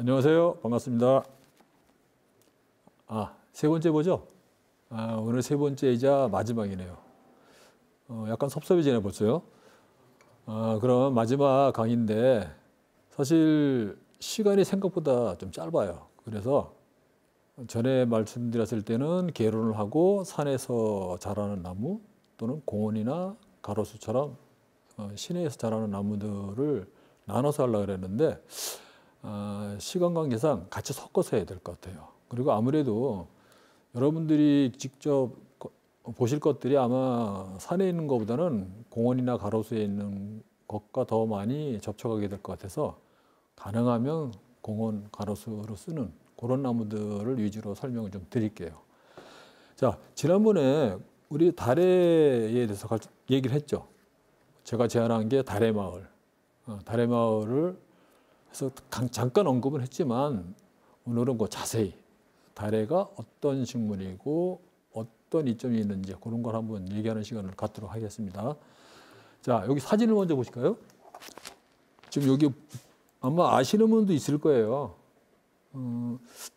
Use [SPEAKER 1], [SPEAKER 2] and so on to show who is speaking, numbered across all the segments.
[SPEAKER 1] 안녕하세요. 반갑습니다. 세 번째 보죠? 오늘 세 번째이자 마지막이네요. 약간 섭섭해지네 벌써요. 그럼 마지막 강의인데 사실 시간이 생각보다 좀 짧아요. 그래서 전에 말씀드렸을 때는 개론을 하고 산에서 자라는 나무 또는 공원이나 가로수처럼 시내에서 자라는 나무들을 나눠서 하려고 그랬는데 시간 관계상 같이 섞어서 해야 될 것 같아요. 그리고 아무래도 여러분들이 직접 보실 것들이 아마 산에 있는 것보다는 공원이나 가로수에 있는 것과 더 많이 접촉하게 될 것 같아서 가능하면 공원, 가로수로 쓰는 그런 나무들을 위주로 설명을 좀 드릴게요. 자, 지난번에 우리 달에 대해서 얘기를 했죠. 제가 제안한 게 달의 마을. 달의 마을을 해서 잠깐 언급은 했지만 오늘은 자세히 달에가 어떤 식물이고 어떤 이점이 있는지 그런 걸 한번 얘기하는 시간을 갖도록 하겠습니다. 자, 여기 사진을 먼저 보실까요? 지금 여기 아마 아시는 분도 있을 거예요.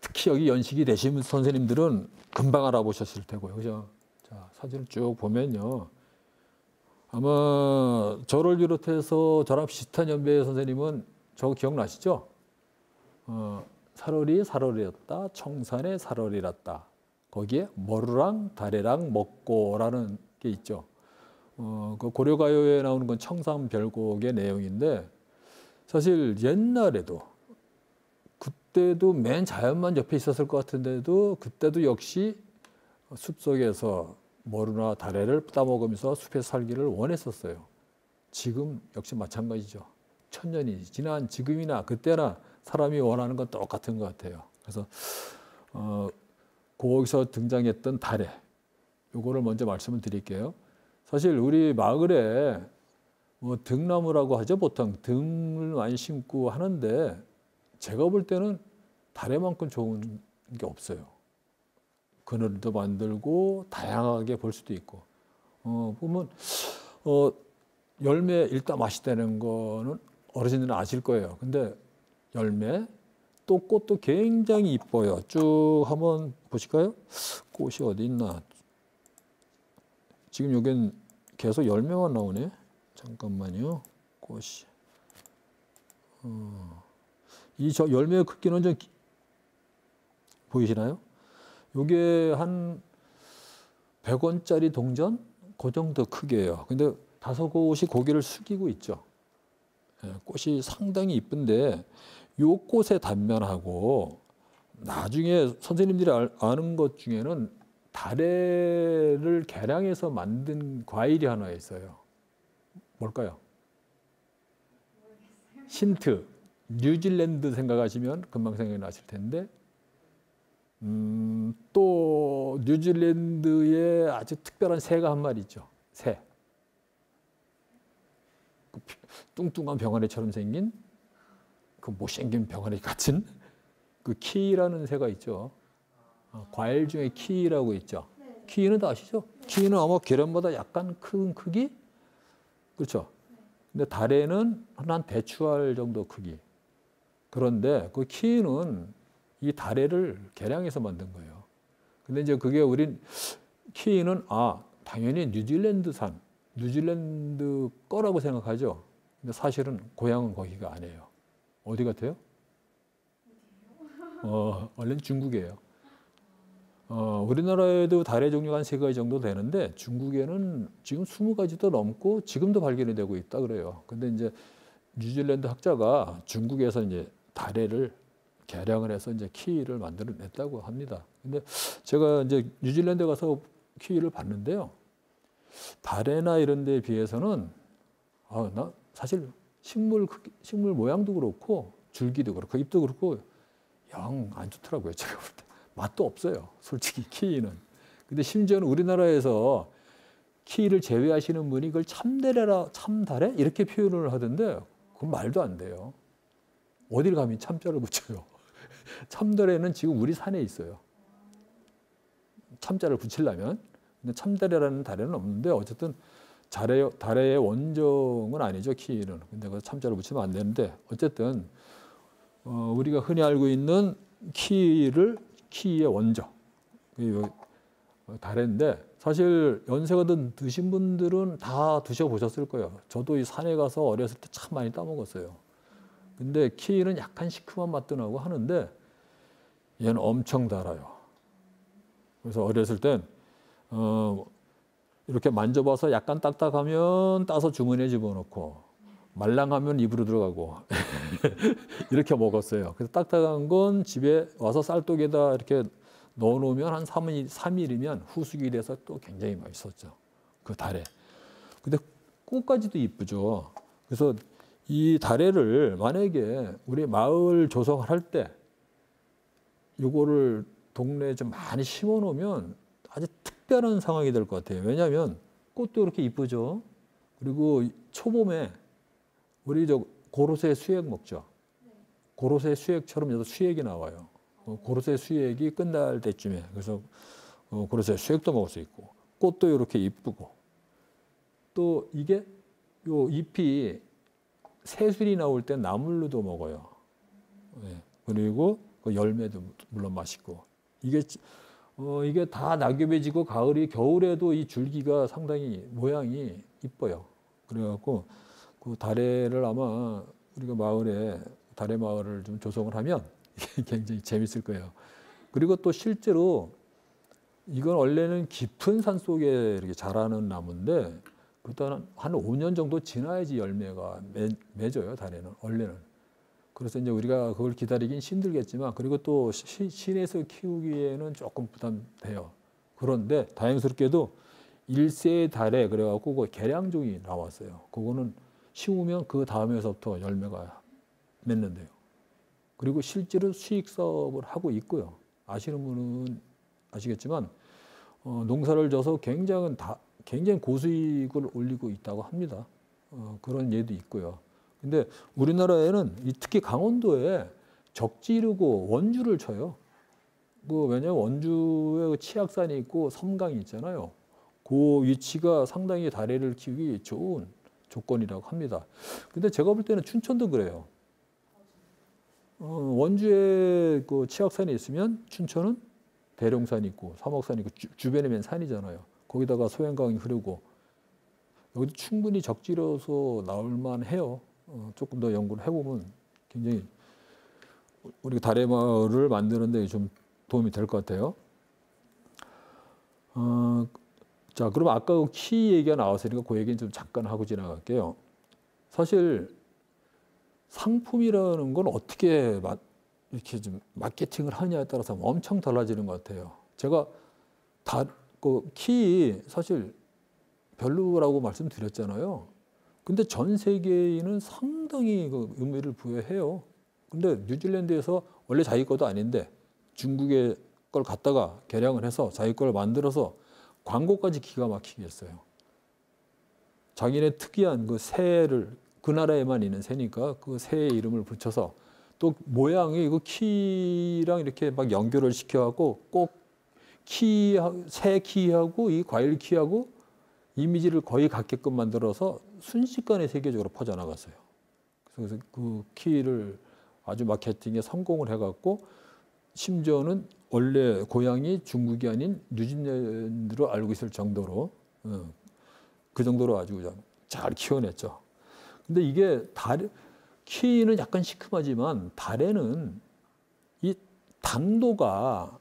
[SPEAKER 1] 특히 여기 연식이 되신 선생님들은 금방 알아보셨을 테고요. 그죠? 자, 사진을 쭉 보면요. 아마 저를 비롯해서 저랑 비슷한 연배의 선생님은 저거 기억나시죠? 살월이 살월이었다. 청산의 살월이랐다. 거기에 머루랑 다래랑 먹고라는 게 있죠. 그 고려가요에 나오는 건 청산별곡의 내용인데 사실 옛날에도 그때도 맨 자연만 옆에 있었을 것 같은데도 그때도 역시 숲속에서 머루나 다래를 따먹으면서 숲에서 살기를 원했었어요. 지금 역시 마찬가지죠. 천년이 지난 지금이나 그때나 사람이 원하는 건 똑같은 것 같아요. 그래서 거기서 등장했던 다래, 요거를 먼저 말씀을 드릴게요. 사실 우리 마을에 등나무라고 하죠. 보통 등을 많이 심고 하는데 제가 볼 때는 다래만큼 좋은 게 없어요. 그늘도 만들고 다양하게 볼 수도 있고 보면 열매 일단 맛있다는 거는 어르신들은 아실 거예요. 근데 열매 또 꽃도 굉장히 이뻐요. 쭉 한번 보실까요? 꽃이 어디 있나? 지금 여긴 계속 열매만 나오네. 잠깐만요. 꽃이 이 저 열매의 크기는 좀 보이시나요? 요게 한 100원짜리 동전? 그 정도 크기예요. 근데 다섯 곳이 고개를 숙이고 있죠. 꽃이 상당히 이쁜데 요 꽃의 단면하고 나중에 선생님들이 아는 것 중에는 다래를 개량해서 만든 과일이 하나 있어요. 뭘까요? 힌트. 뉴질랜드 생각하시면 금방 생각이 나실 텐데 또 뉴질랜드에 아주 특별한 새가 한 마리 있죠. 새. 뚱뚱한 병아리처럼 생긴 그 못생긴 병아리 같은 그 키위라는 새가 있죠. 과일 중에 키위라고 있죠. 키위는 다 아시죠? 키위는 아마 계란보다 약간 큰 크기? 그렇죠. 근데 다래는 한 대추알 정도 크기. 그런데 그 키위는 이 다래를 개량해서 만든 거예요. 근데 이제 그게 우린 키위는 당연히 뉴질랜드산, 뉴질랜드 거라고 생각하죠. 근데 사실은 고향은 거기가 아니에요. 어디 같아요? 원래는 중국이에요. 우리나라에도 다래 종류가 한 3가지 정도 되는데 중국에는 지금 20가지도 넘고 지금도 발견이 되고 있다 그래요. 근데 이제 뉴질랜드 학자가 중국에서 이제 다래를 개량을 해서 이제 키위를 만들어냈다고 합니다. 근데 제가 이제 뉴질랜드 가서 키위를 봤는데요. 다래나 이런 데에 비해서는 나 사실 식물 모양도 그렇고 줄기도 그렇고 잎도 그렇고 영 안 좋더라고요. 제가 볼 때. 맛도 없어요. 솔직히 키위는. 근데 심지어는 우리나라에서 키위를 재배하시는 분이 그걸 참다래? 이렇게 표현을 하던데 그건 말도 안 돼요. 어딜 가면 참자를 붙여요. 참다래는 지금 우리 산에 있어요. 참자를 붙이려면. 근데 참다래라는 다래는 없는데 어쨌든 다래의 원종은 아니죠. 키위는. 근데 그 참자를 붙이면 안 되는데 어쨌든 우리가 흔히 알고 있는 키의 원조, 다래인데 사실 연세가 드신 분들은 다 드셔보셨을 거예요. 저도 이 산에 가서 어렸을 때 참 많이 따먹었어요. 근데 키는 약간 시큼한 맛도 나고 하는데 얘는 엄청 달아요. 그래서 어렸을 땐 이렇게 만져봐서 약간 딱딱하면 따서 주머니에 집어넣고 말랑하면 입으로 들어가고 이렇게 먹었어요. 그래서 딱딱한 건 집에 와서 쌀독에다 이렇게 넣어놓으면 한 3일이면 후숙이 돼서 또 굉장히 맛있었죠. 그 다래. 근데 꽃까지도 이쁘죠. 그래서 이 다래를 만약에 우리 마을 조성을 할 때 이거를 동네에 좀 많이 심어 놓으면 아주 특별한 상황이 될 것 같아요. 왜냐하면 꽃도 이렇게 이쁘죠. 그리고 초봄에 우리 고로쇠 수액 먹죠. 고로쇠 수액처럼 여기서 수액이 나와요. 고로쇠 수액이 끝날 때쯤에 그래서 고로쇠 수액도 먹을 수 있고 꽃도 이렇게 이쁘고 또 이게 요 잎이 새술이 나올 때 나물로도 먹어요. 네. 그리고 그 열매도 물론 맛있고 이게 다 낙엽이 지고 가을이 겨울에도 이 줄기가 상당히 모양이 이뻐요. 그래갖고 그 다래를 아마 우리가 마을에 다래 마을을 좀 조성을 하면 굉장히 재밌을 거예요. 그리고 또 실제로 이건 원래는 깊은 산 속에 이렇게 자라는 나무인데 일단 한 5년 정도 지나야지 열매가 맺어요. 다래는 원래는. 그래서 이제 우리가 그걸 기다리긴 힘들겠지만 그리고 또 시내에서 키우기에는 조금 부담돼요. 그런데 다행스럽게도 일세 다래 그래갖고 그 계량종이 나왔어요. 그거는 심으면 그 다음에서부터 열매가 맺는데요. 그리고 실제로 수익 사업을 하고 있고요. 아시는 분은 아시겠지만 농사를 져서 굉장히 고수익을 올리고 있다고 합니다. 그런 예도 있고요. 근데 우리나라에는 특히 강원도에 적지르고 원주를 쳐요. 왜냐하면 원주에 치악산이 있고 섬강이 있잖아요. 그 위치가 상당히 다래를 키우기 좋은 조건이라고 합니다. 근데 제가 볼 때는 춘천도 그래요. 원주에 그 치악산이 있으면 춘천은 대룡산이 있고 삼옥산이 있고 주변에 맨 산이잖아요. 거기다가 소양강이 흐르고 여기도 충분히 적지러서 나올 만해요. 조금 더 연구를 해보면 굉장히 우리 다래 마을을 만드는 데 좀 도움이 될 것 같아요. 자, 그럼 아까 그 키 얘기가 나왔으니까 그 얘기는 좀 잠깐 하고 지나갈게요. 사실 상품이라는 건 어떻게 이렇게 좀 마케팅을 하냐에 따라서 엄청 달라지는 것 같아요. 제가 키 사실 별로라고 말씀드렸잖아요. 근데 전 세계인은 상당히 그 의미를 부여해요. 근데 뉴질랜드에서 원래 자기 것도 아닌데 중국의 걸 갖다가 개량을 해서 자기 걸 만들어서 광고까지 기가 막히게 했어요. 자기네 특이한 그 새를 그 나라에만 있는 새니까 그 새의 이름을 붙여서 또 모양이 그 키랑 이렇게 막 연결을 시켜갖고 꼭 새 키하고 이 과일 키하고 이미지를 거의 같게끔 만들어서 순식간에 세계적으로 퍼져나갔어요. 그래서 그 키를 아주 마케팅에 성공을 해갖고 심지어는 원래 고향이 중국이 아닌 뉴질랜드로 알고 있을 정도로 그 정도로 아주 잘 키워냈죠. 근데 이게 키는 약간 시큼하지만 다래는 이 당도가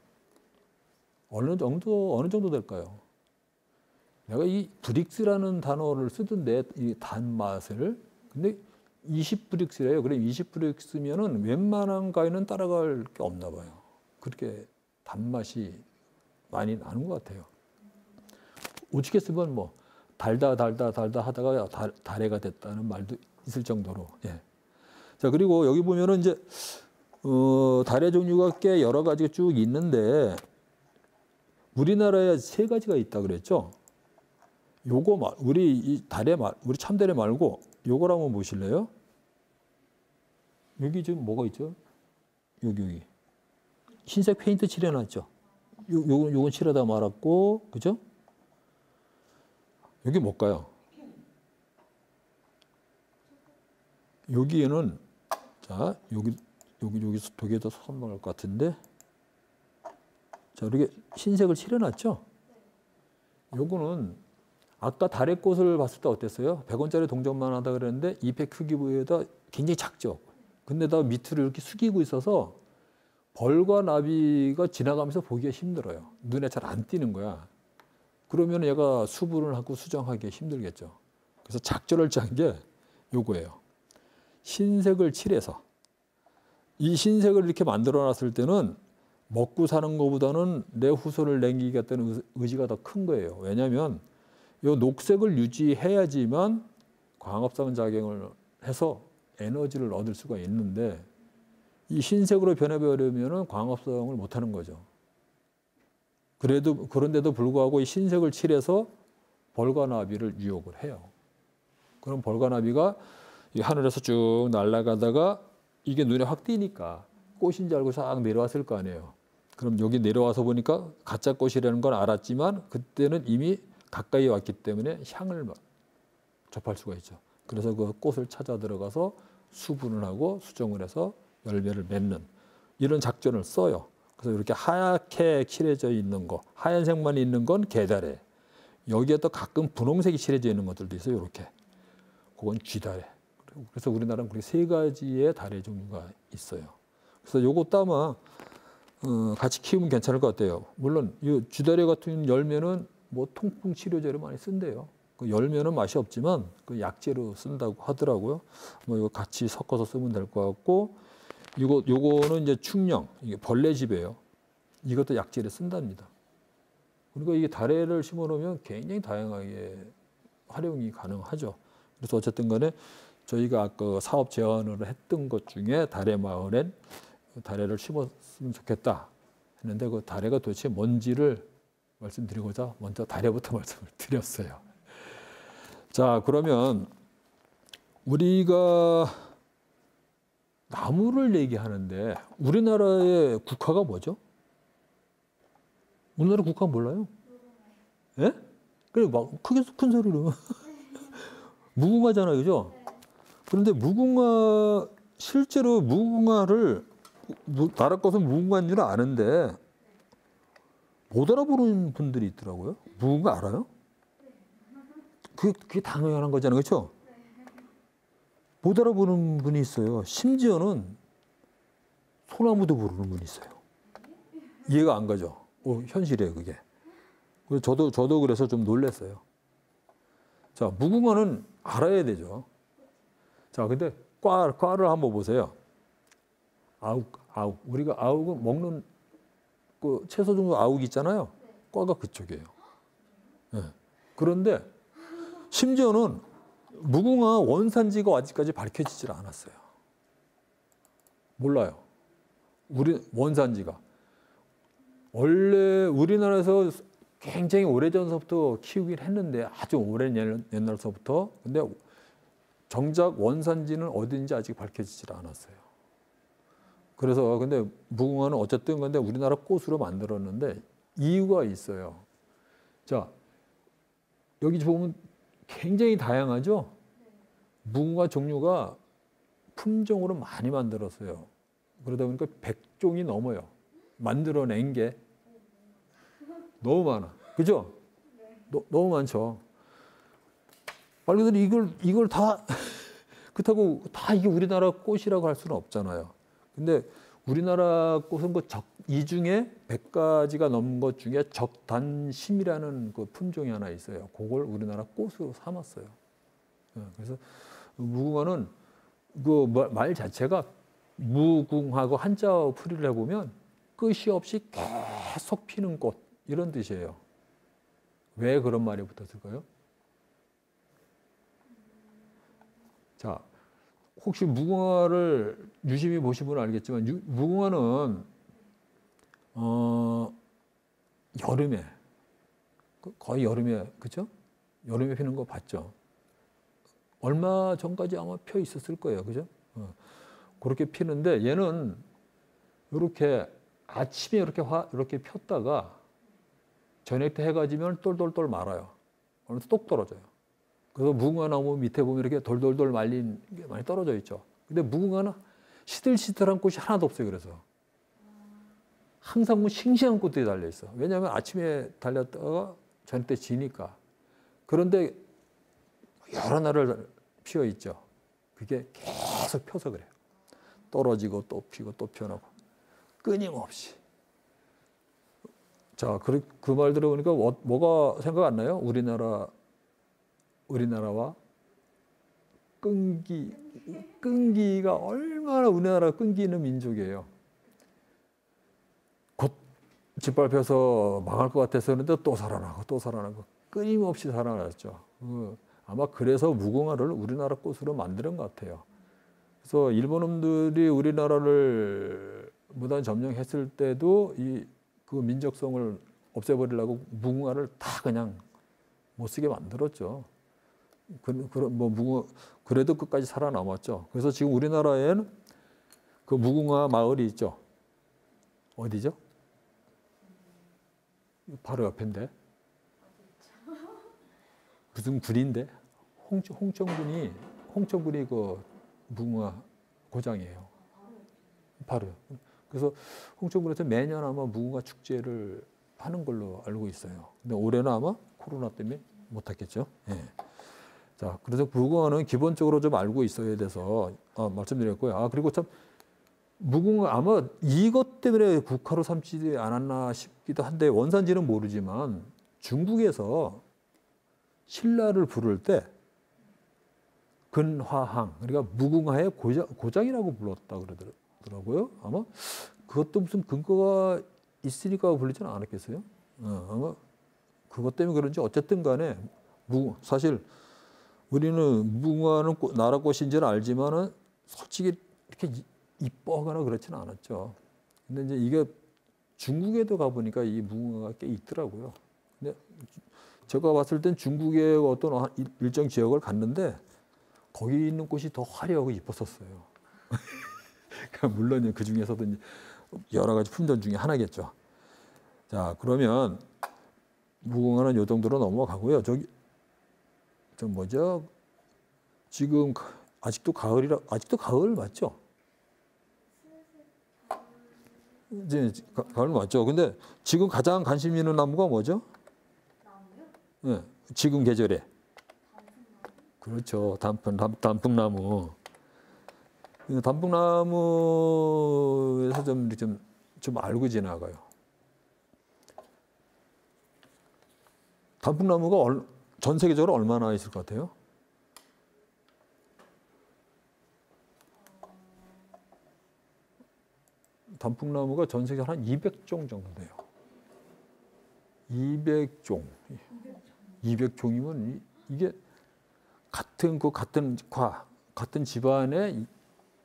[SPEAKER 1] 어느 정도 될까요? 내가 이 브릭스라는 단어를 쓰던데 이 단맛을 근데 20브릭스래요. 그럼 20브릭스면은 웬만한 과일은 따라갈 게 없나 봐요. 그렇게 단맛이 많이 나는 것 같아요. 오죽 했으면 뭐 달다 하다가 다래가 됐다는 말도 있을 정도로. 예. 자, 그리고 여기 보면은 이제 다래 종류가 꽤 여러 가지가 쭉 있는데 우리나라에 3가지가 있다 그랬죠. 요거 우리 참다래 말고 요걸 한번 보실래요? 여기 지금 뭐가 있죠? 여기 흰색 페인트 칠해놨죠. 요건 칠하다 말았고, 그죠? 여기 뭘까요? 여기에는 자 여기서 독에다 선망할 것 같은데. 자, 이렇게 흰색을 칠해놨죠? 요거는 아까 달의 꽃을 봤을 때 어땠어요? 100원짜리 동전만 하다 그랬는데 잎의 크기보다 굉장히 작죠? 근데 다 밑으로 이렇게 숙이고 있어서 벌과 나비가 지나가면서 보기가 힘들어요. 눈에 잘 안 띄는 거야. 그러면 얘가 수분을 하고 수정하기 힘들겠죠. 그래서 작전을 짠 게 요거예요. 흰색을 칠해서. 이 흰색을 이렇게 만들어 놨을 때는 먹고 사는 것보다는 내 후손을 남기겠다는 의지가 더 큰 거예요. 왜냐하면 이 녹색을 유지해야지만 광합성 작용을 해서 에너지를 얻을 수가 있는데 이 흰색으로 변해버리면 광합성을 못하는 거죠. 그런데도 불구하고 이 흰색을 칠해서 벌과 나비를 유혹을 해요. 그럼 벌과 나비가 이 하늘에서 쭉 날아가다가 이게 눈에 확 띄니까 꽃인 줄 알고 싹 내려왔을 거 아니에요. 그럼 여기 내려와서 보니까 가짜 꽃이라는 건 알았지만 그때는 이미 가까이 왔기 때문에 향을 접할 수가 있죠. 그래서 그 꽃을 찾아 들어가서 수분을 하고 수정을 해서 열매를 맺는 이런 작전을 써요. 그래서 이렇게 하얗게 칠해져 있는 거, 하얀색만 있는 건 개다래. 여기에 또 가끔 분홍색이 칠해져 있는 것들도 있어요. 이렇게. 그건 쥐다래. 그래서 우리나라는 그렇게 세 가지의 다래 종류가 있어요. 그래서 요것도 아마 같이 키우면 괜찮을 것 같아요. 물론 이 쥐다래 같은 열매는 뭐 통풍 치료제로 많이 쓴대요. 그 열매는 맛이 없지만 그 약재로 쓴다고 하더라고요. 뭐 이거 같이 섞어서 쓰면 될 것 같고, 요거는 이제 충령, 이게 벌레 집이에요. 이것도 약재로 쓴답니다. 그러니까 이게 다래를 심어놓으면 굉장히 다양하게 활용이 가능하죠. 그래서 어쨌든 간에 저희가 아까 사업 제안을 했던 것 중에 다래 마을엔 다래를 심었으면 좋겠다 했는데 그 다래가 도대체 뭔지를 말씀드리고자 먼저 다래부터 말씀을 드렸어요. 자, 그러면 우리가 나무를 얘기하는데 우리나라의 국화가 뭐죠? 우리나라 국화 몰라요? 예? 그래 막 크게 큰 소리로 무궁화잖아요, 그죠? 그런데 무궁화 실제로 무궁화를 나라 것은 무궁화인 줄 아는데 못 알아보는 분들이 있더라고요. 무궁화 알아요? 그게 당연한 거잖아요, 그렇죠? 못 알아보는 분이 있어요. 심지어는 소나무도 모르는 분이 있어요. 이해가 안 가죠? 현실이에요, 그게. 그래서 저도 그래서 좀 놀랐어요. 자, 무궁화는 알아야 되죠. 자, 근데 과를 한번 보세요. 아욱. 우리가 아욱은 먹는 그 채소 중에 아욱 있잖아요. 과가 그쪽이에요. 네. 그런데 심지어는 무궁화 원산지가 아직까지 밝혀지질 않았어요. 몰라요. 원산지가. 원래 우리나라에서 굉장히 오래전서부터 키우긴 했는데 아주 오랜 옛날서부터. 근데 정작 원산지는 어딘지 아직 밝혀지질 않았어요. 그래서 근데 무궁화는 어쨌든 근데 우리나라 꽃으로 만들었는데 이유가 있어요. 자, 여기 보면 굉장히 다양하죠? 무궁화 종류가 품종으로 많이 만들었어요. 그러다 보니까 100종이 넘어요. 만들어낸 게 너무 많아. 그죠? 너무 많죠. 말 그대로 이걸 다 그렇다고 다 이게 우리나라 꽃이라고 할 수는 없잖아요. 근데 우리나라 꽃은 이 중에 100가지가 넘은 것 중에 적단심이라는 그 품종이 하나 있어요. 그걸 우리나라 꽃으로 삼았어요. 그래서 무궁화는 그 말 자체가 무궁하고 한자 풀이를 해보면 끝이 없이 계속 피는 꽃 이런 뜻이에요. 왜 그런 말이 붙었을까요? 자, 혹시 무궁화를 유심히 보신 분은 알겠지만 무궁화는 여름에 거의 여름에 그죠? 여름에 피는 거 봤죠? 얼마 전까지 아마 펴 있었을 거예요, 그죠? 그렇게 피는데 얘는 이렇게 아침에 이렇게 폈다가 저녁 때 해가 지면 똘똘똘 말아요. 그래서 똑 떨어져요. 그래서 무궁화 나무 밑에 보면 이렇게 돌돌돌 말린 게 많이 떨어져 있죠. 근데 무궁화는 시들시들한 꽃이 하나도 없어요. 그래서 항상 뭐 싱싱한 꽃들이 달려 있어. 왜냐하면 아침에 달렸다가 저녁 때 지니까. 그런데 여러 날을 피어 있죠. 그게 계속 펴서 그래요. 떨어지고 또 피고 또 피어나고 끊임없이. 자, 그 말 들어보니까 뭐가 생각 안 나요? 우리나라와 끈기가 얼마나 우리나라가 끈기 있는 민족이에요. 곧 짓밟혀서 망할 것 같아서 그런데 또 살아나고 또 살아나고 끊임없이 살아났죠. 아마 그래서 무궁화를 우리나라 꽃으로 만드는 것 같아요. 그래서 일본 놈들이 우리나라를 무단 점령했을 때도 그 민족성을 없애버리려고 무궁화를 다 그냥 못 쓰게 만들었죠. 그래도 끝까지 살아남았죠. 그래서 지금 우리나라에는 그 무궁화 마을이 있죠. 어디죠? 바로 옆인데. 무슨 군인데? 홍천군이 그 무궁화 고장이에요. 바로요. 그래서 홍천군에서 매년 아마 무궁화 축제를 하는 걸로 알고 있어요. 근데 올해는 아마 코로나 때문에 못했겠죠. 예. 자, 그래서 무궁화는 기본적으로 좀 알고 있어야 돼서 말씀드렸고요. 그리고 참 무궁화 아마 이것 때문에 국화로 삼지 않았나 싶기도 한데 원산지는 모르지만 중국에서 신라를 부를 때 근화항, 그러니까 무궁화의 고장이라고 불렀다 그러더라고요. 아마 그것도 무슨 근거가 있으니까 불리지는 않았겠어요. 아마 그것 때문에 그런지 어쨌든 간에 사실 우리는 무궁화는 나라 꽃인지는 알지만은 솔직히 이렇게 이뻐하거나 그렇지는 않았죠. 근데 이제 이게 중국에도 가보니까 이 무궁화가 꽤 있더라고요. 근데 제가 봤을 땐 중국의 어떤 일정 지역을 갔는데 거기 있는 꽃이 더 화려하고 이뻤었어요. 그러니까 물론 그 중에서도 여러 가지 품종 중에 하나겠죠. 자, 그러면 무궁화는 요 정도로 넘어가고요. 저 뭐죠? 지금 아직도 가을 맞죠? 이제 가을 맞죠. 근데 지금 가장 관심 있는 나무가 뭐죠? 나무요? 네, 지금 계절에. 그렇죠. 단풍나무. 단풍나무에서 좀 알고 지나가요. 단풍나무가 전 세계적으로 얼마나 있을 것 같아요? 단풍나무가 전 세계로 한 200종 정도 돼요. 200종. 200종이면 이게 같은 집안에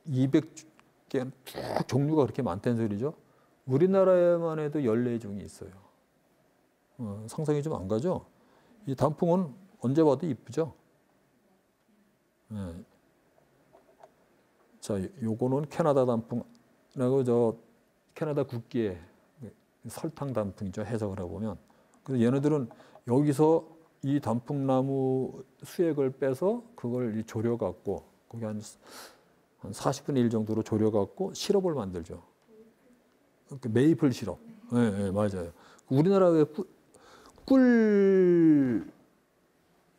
[SPEAKER 1] 200개 쭉 종류가 그렇게 많다는 소리죠. 우리나라에만 해도 14종이 있어요. 상상이 좀 안 가죠? 이 단풍은 언제 봐도 이쁘죠? 네. 자, 요거는 캐나다 단풍이라고 캐나다 국기의 설탕 단풍이죠. 해석을 해보면. 그래서 얘네들은 여기서 이 단풍나무 수액을 빼서 그걸 졸여갖고 거기 한 40분의 1 정도로 졸여갖고 시럽을 만들죠. 메이플 시럽. 네, 맞아요. 우리나라에 꿀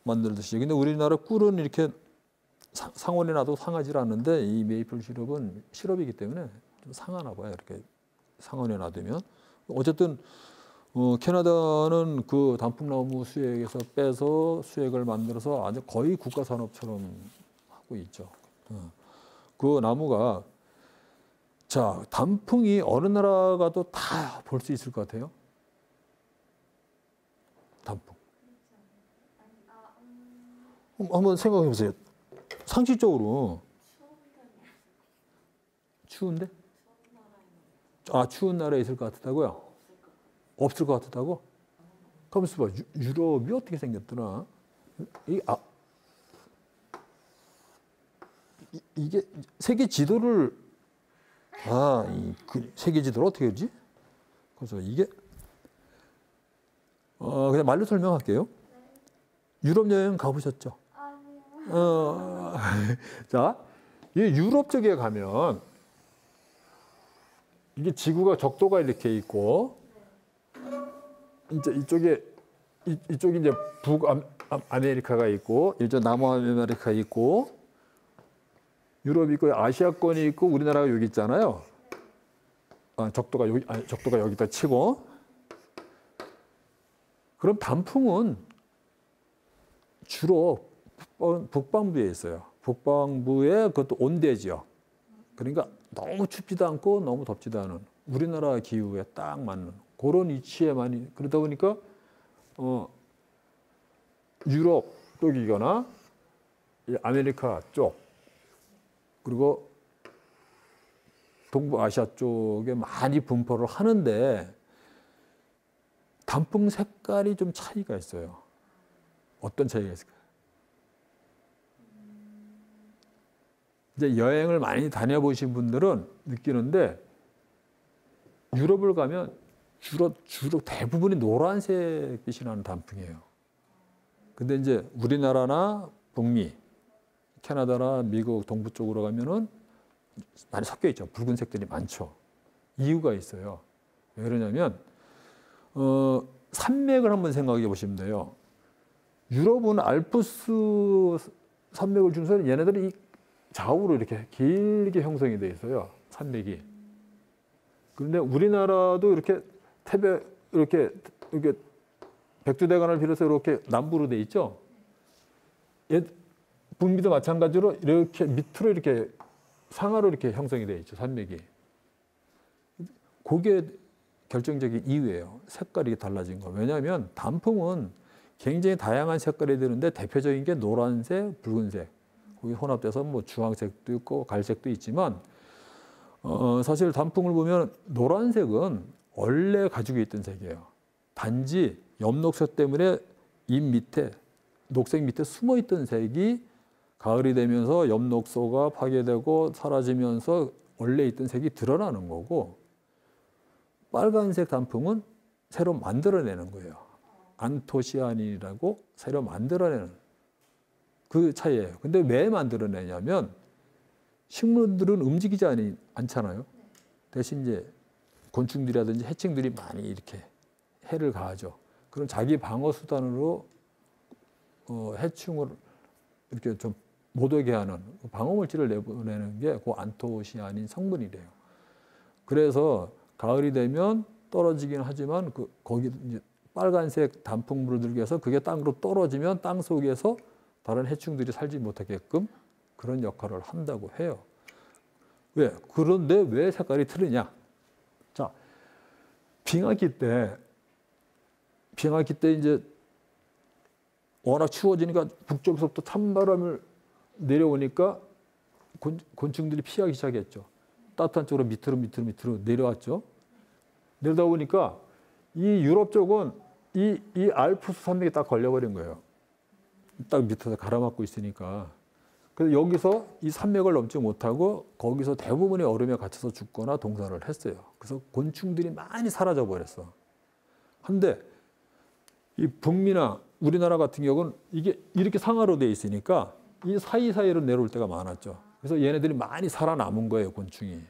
[SPEAKER 1] 만들듯이. 근데 우리나라 꿀은 이렇게 상온에 놔도 상하지 않는데 이 메이플 시럽은 시럽이기 때문에 좀 상하나 봐요. 이렇게 상온에 놔두면. 어쨌든 캐나다는 그 단풍나무 수액에서 빼서 수액을 만들어서 아주 거의 국가산업처럼 하고 있죠. 그 나무가 자, 단풍이 어느 나라 가도 다 볼 수 있을 것 같아요? 단풍. 한번 생각해 보세요. 상식적으로. 추운데? 추운 나라에 있을 것 같다고요? 없을 것 같다고? 가만있어 봐. 유럽이 어떻게 생겼더라? 이게 세계 지도를 세계 지도를 어떻게 하지? 그래서 이게 그냥 말로 설명할게요. 유럽 여행 가보셨죠? 자, 이 유럽 쪽에 가면 이게 지구가 적도가 이렇게 있고 이제 이쪽이 이제 북아메리카가 있고 이쪽 남아메리카 있고 유럽이 있고 아시아권이 있고 우리나라가 여기 있잖아요. 적도가 여기다 치고 그럼 단풍은 주로 북방부에 있어요. 북방부에 그것도 온대 지역. 그러니까 너무 춥지도 않고 너무 덥지도 않은 우리나라 기후에 딱 맞는 그런 위치에 많이 그러다 보니까 유럽 쪽이거나 아메리카 쪽 그리고 동부아시아 쪽에 많이 분포를 하는데 단풍 색깔이 좀 차이가 있어요. 어떤 차이가 있을까요? 이제 여행을 많이 다녀보신 분들은 느끼는데 유럽을 가면 주로 대부분이 노란색 빛이 나는 단풍이에요. 근데 이제 우리나라나 북미, 캐나다나 미국 동부 쪽으로 가면은 많이 섞여 있죠. 붉은색들이 많죠. 이유가 있어요. 왜 그러냐면 산맥을 한번 생각해 보시면 돼요. 유럽은 알프스 산맥을 중에서 얘네들이 좌우로 이렇게 길게 형성이 돼 있어요. 산맥이. 그런데 우리나라도 이렇게 이렇게 백두대간을 비롯해서 이렇게 남부로 돼 있죠. 북미도 마찬가지로 이렇게 밑으로 이렇게 상하로 이렇게 형성이 돼 있죠. 산맥이. 그게 결정적인 이유예요. 색깔이 달라진 거. 왜냐하면 단풍은 굉장히 다양한 색깔이 드는데 대표적인 게 노란색, 붉은색. 거기 혼합돼서 뭐 주황색도 있고 갈색도 있지만 사실 단풍을 보면 노란색은 원래 가지고 있던 색이에요. 단지 엽록소 때문에 잎 밑에 녹색 밑에 숨어 있던 색이 가을이 되면서 엽록소가 파괴되고 사라지면서 원래 있던 색이 드러나는 거고 빨간색 단풍은 새로 만들어내는 거예요. 안토시아닌이라고 새로 만들어내는 그 차이예요. 근데 왜 만들어내냐면 식물들은 움직이지 않잖아요. 대신 이제 곤충들이라든지 해충들이 많이 이렇게 해를 가하죠. 그럼 자기 방어 수단으로 해충을 이렇게 좀 못 오게 하는 방어 물질을 내보내는 게 그 안토시아닌 성분이래요. 그래서 가을이 되면 떨어지긴 하지만 거기 이제 빨간색 단풍물을 들기 위해서 그게 땅으로 떨어지면 땅 속에서 다른 해충들이 살지 못하게끔 그런 역할을 한다고 해요. 왜? 그런데 왜 색깔이 틀리냐? 자, 빙하기 때 이제 워낙 추워지니까 북쪽에서부터 찬바람을 내려오니까 곤충들이 피하기 시작했죠. 따뜻한 쪽으로 밑으로 내려왔죠. 내려다 보니까 이 유럽 쪽은 이 알프스 산맥에 딱 걸려버린 거예요. 딱 밑에서 가라앉고 있으니까. 그래서 여기서 이 산맥을 넘지 못하고 거기서 대부분의 얼음에 갇혀서 죽거나 동사를 했어요. 그래서 곤충들이 많이 사라져 버렸어. 한데 이 북미나 우리나라 같은 경우는 이게 이렇게 상하로 돼 있으니까 이 사이사이로 내려올 때가 많았죠. 그래서 얘네들이 많이 살아남은 거예요, 곤충이.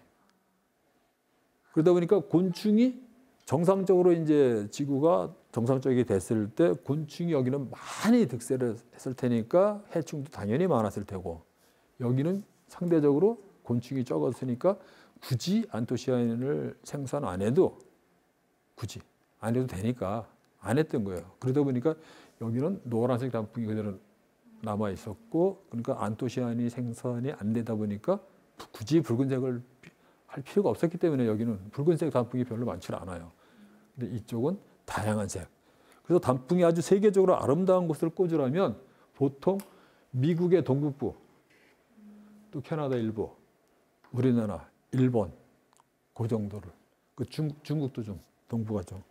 [SPEAKER 1] 그러다 보니까 곤충이 정상적으로 이제 지구가 정상적이 됐을 때 곤충이 여기는 많이 득세를 했을 테니까 해충도 당연히 많았을 테고 여기는 상대적으로 곤충이 적었으니까 굳이 안토시아닌을 생산 안 해도 되니까 안 했던 거예요. 그러다 보니까 여기는 노란색 단풍이 그대로 남아 있었고 그러니까 안토시아닌이 생산이 안 되다 보니까 굳이 붉은색을 할 필요가 없었기 때문에 여기는 붉은색 단풍이 별로 많지 않아요. 근데 이쪽은 다양한 색. 그래서 단풍이 아주 세계적으로 아름다운 곳을 꽂으려면 보통 미국의 동북부, 또 캐나다 일부, 우리나라, 일본 그 정도를. 중국도 좀 동부가 좀.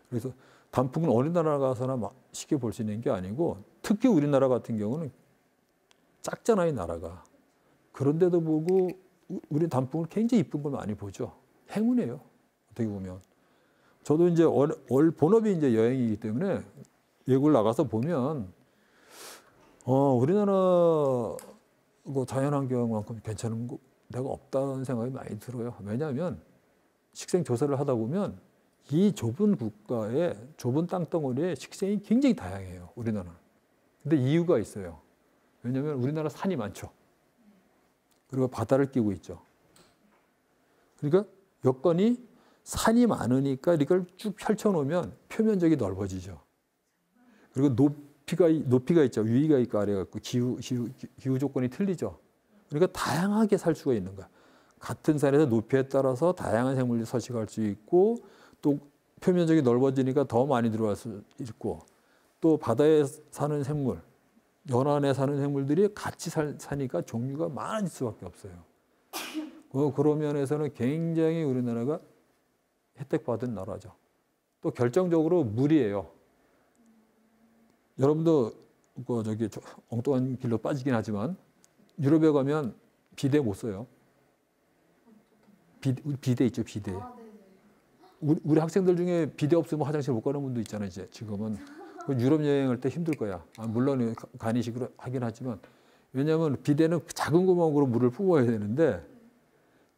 [SPEAKER 1] 그래서 단풍은 어느 나라 가서나 쉽게 볼 수 있는 게 아니고 특히 우리나라 같은 경우는 작잖아요, 나라가. 그런데도 보고 우리 단풍을 굉장히 이쁜 걸 많이 보죠. 행운이에요, 어떻게 보면. 저도 이제 본업이 이제 여행이기 때문에 외국을 나가서 보면 우리나라 자연환경만큼 괜찮은 데가 없다는 생각이 많이 들어요. 왜냐하면 식생 조사를 하다 보면 이 좁은 국가의 좁은 땅덩어리에 식생이 굉장히 다양해요. 우리나라는. 근데 이유가 있어요. 왜냐하면 우리나라 산이 많죠. 그리고 바다를 끼고 있죠. 그러니까 여건이 산이 많으니까 이걸 쭉 펼쳐놓으면 표면적이 넓어지죠. 그리고 높이가 있죠. 위가 있고 아래가 있고 기후 조건이 틀리죠. 그러니까 다양하게 살 수가 있는 거야. 같은 산에서 높이에 따라서 다양한 생물들이 서식할 수 있고 또 표면적이 넓어지니까 더 많이 들어갈 수 있고 또 바다에 사는 생물, 연안에 사는 생물들이 같이 사니까 종류가 많아질 수밖에 없어요. 그런 면에서는 굉장히 우리나라가 혜택받은 나라죠. 또 결정적으로 물이에요. 여러분도 저기 엉뚱한 길로 빠지긴 하지만 유럽에 가면 비데 못 써요. 비데 있죠, 비데. 우리 학생들 중에 비데 없으면 화장실 못 가는 분도 있잖아요, 이제 지금은. 유럽 여행할 때 힘들 거야. 물론 간이식으로 하긴 하지만. 왜냐하면 비데는 작은 구멍으로 물을 뿜어야 되는데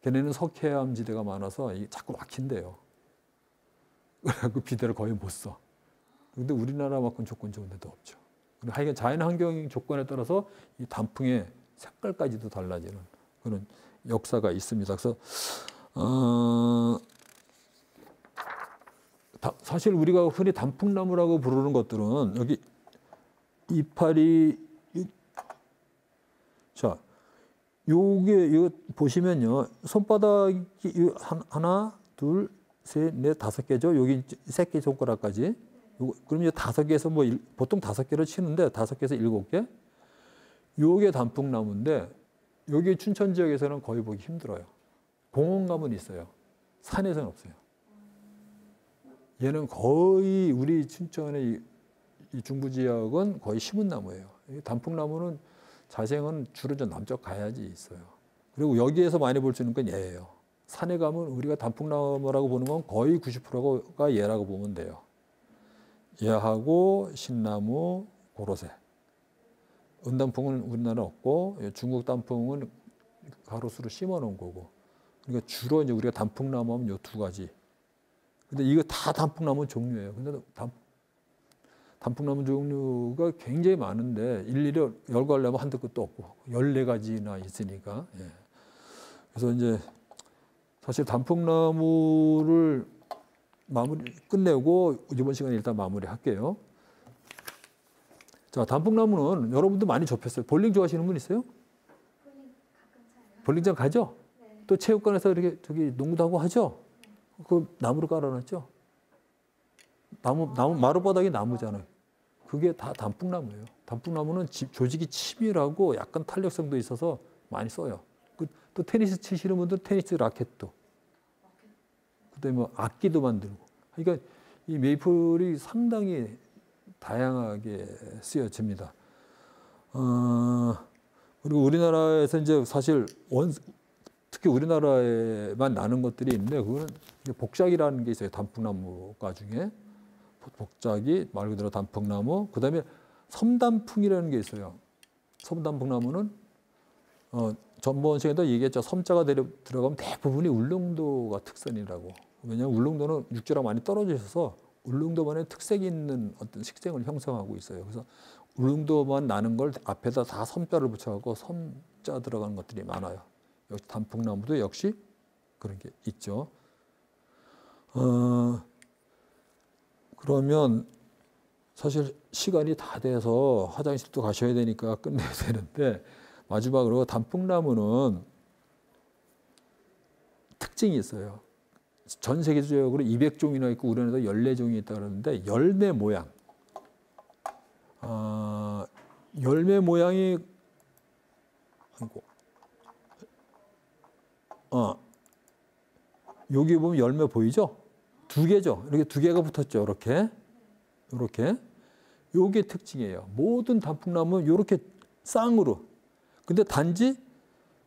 [SPEAKER 1] 걔네는 석회암 지대가 많아서 자꾸 막힌대요. 그래갖고 비데를 거의 못 써. 근데 우리나라만큼 조건 좋은 데도 없죠. 하여간 자연 환경 조건에 따라서 이 단풍의 색깔까지도 달라지는 그런 역사가 있습니다. 그래서 사실 우리가 흔히 단풍나무라고 부르는 것들은 여기 이파리 자 요게 이거 보시면요 손바닥이 하나 둘 셋 넷 다섯 개죠. 여기 새끼 손가락까지. 그럼 이제 5개에서 뭐 보통 5개를 치는데 5개에서 7개. 요게 단풍나무인데 여기 춘천 지역에서는 거의 보기 힘들어요. 공원 가면 있어요. 산에서는 없어요. 얘는 거의 우리 춘천의 이 중부 지역은 거의 심은 나무예요. 단풍나무는 자생은 주로 좀 남쪽 가야지 있어요. 그리고 여기에서 많이 볼 수 있는 건 얘예요. 산에 가면 우리가 단풍나무라고 보는 건 거의 90%가 얘라고 보면 돼요. 얘하고 신나무, 고로쇠. 은단풍은 우리나라 없고 중국 단풍은 가로수로 심어 놓은 거고. 그러니까 주로 이제 우리가 단풍나무 하면 요 2가지. 근데 이거 다 단풍나무 종류예요. 근데 단풍나무 종류가 굉장히 많은데 일일이 열거하려면 한도 끝도 없고 14가지나 있으니까. 예. 그래서 이제 사실 단풍나무를 끝내고 이번 시간에 일단 마무리할게요. 자, 단풍나무는 여러분도 많이 접했어요. 볼링 좋아하시는 분 있어요?
[SPEAKER 2] 볼링 가끔 차요.
[SPEAKER 1] 볼링장 가죠?
[SPEAKER 2] 네.
[SPEAKER 1] 또 체육관에서 이렇게 저기 농구도 하고 하죠? 그 나무로 깔아놨죠? 마룻바닥이 나무잖아요. 그게 다 단풍나무예요. 단풍나무는 조직이 치밀하고 약간 탄력성도 있어서 많이 써요. 또 테니스 치시는 분들 테니스 라켓도. 그다음에 뭐 악기도 만들고. 그러니까 이 메이플이 상당히 다양하게 쓰여집니다. 그리고 우리나라에서 이제 사실 특히 우리나라에만 나는 것들이 있는데 그거는 복작이라는 게 있어요. 단풍나무가 중에 복작이 말 그대로 단풍나무. 그다음에 섬단풍이라는 게 있어요. 섬단풍나무는 전번 시간에도 얘기했죠. 섬자가 들어가면 대부분이 울릉도가 특선이라고. 왜냐하면 울릉도는 육지랑 많이 떨어져 있어서 울릉도만의 특색이 있는 어떤 식생을 형성하고 있어요. 그래서 울릉도만 나는 걸 앞에다 다 섬자를 붙여갖고 섬자 들어가는 것들이 많아요. 역시 단풍나무도 역시 그런 게 있죠. 그러면 사실 시간이 다 돼서 화장실도 가셔야 되니까 끝내야 되는데 마지막으로 단풍나무는 특징이 있어요. 전 세계적으로 200종이나 있고 우리나라도 14종이 있다고 그러는데 열매 모양. 열매 모양이 여기 보면 열매 보이죠? 2개죠. 이렇게 2개가 붙었죠. 이렇게. 요게 특징이에요. 모든 단풍나무는 이렇게 쌍으로. 근데 단지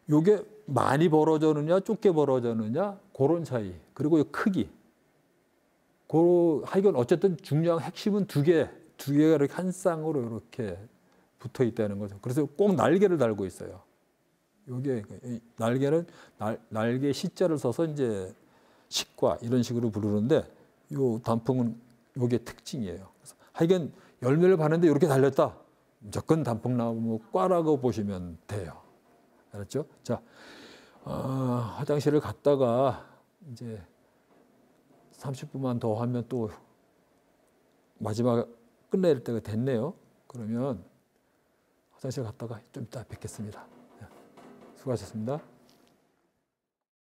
[SPEAKER 1] 요게 많이 벌어졌느냐 좁게 벌어졌느냐 그런 차이. 그리고 이 크기. 하여간 어쨌든 중요한 핵심은 2개가 이렇게 한 쌍으로 이렇게 붙어 있다는 거죠. 그래서 꼭 날개를 달고 있어요. 요게 날개는 날개 시자를 써서 이제 식과 이런 식으로 부르는데 요 단풍은 요게 특징이에요. 그래서 하여간 열매를 봤는데 이렇게 달렸다. 무조건 단풍나무 과라고 보시면 돼요. 알았죠? 자, 화장실을 갔다가 이제 30분만 더 하면 또 마지막 끝낼 때가 됐네요. 그러면 화장실 갔다가 좀 이따 뵙겠습니다. 수고하셨습니다.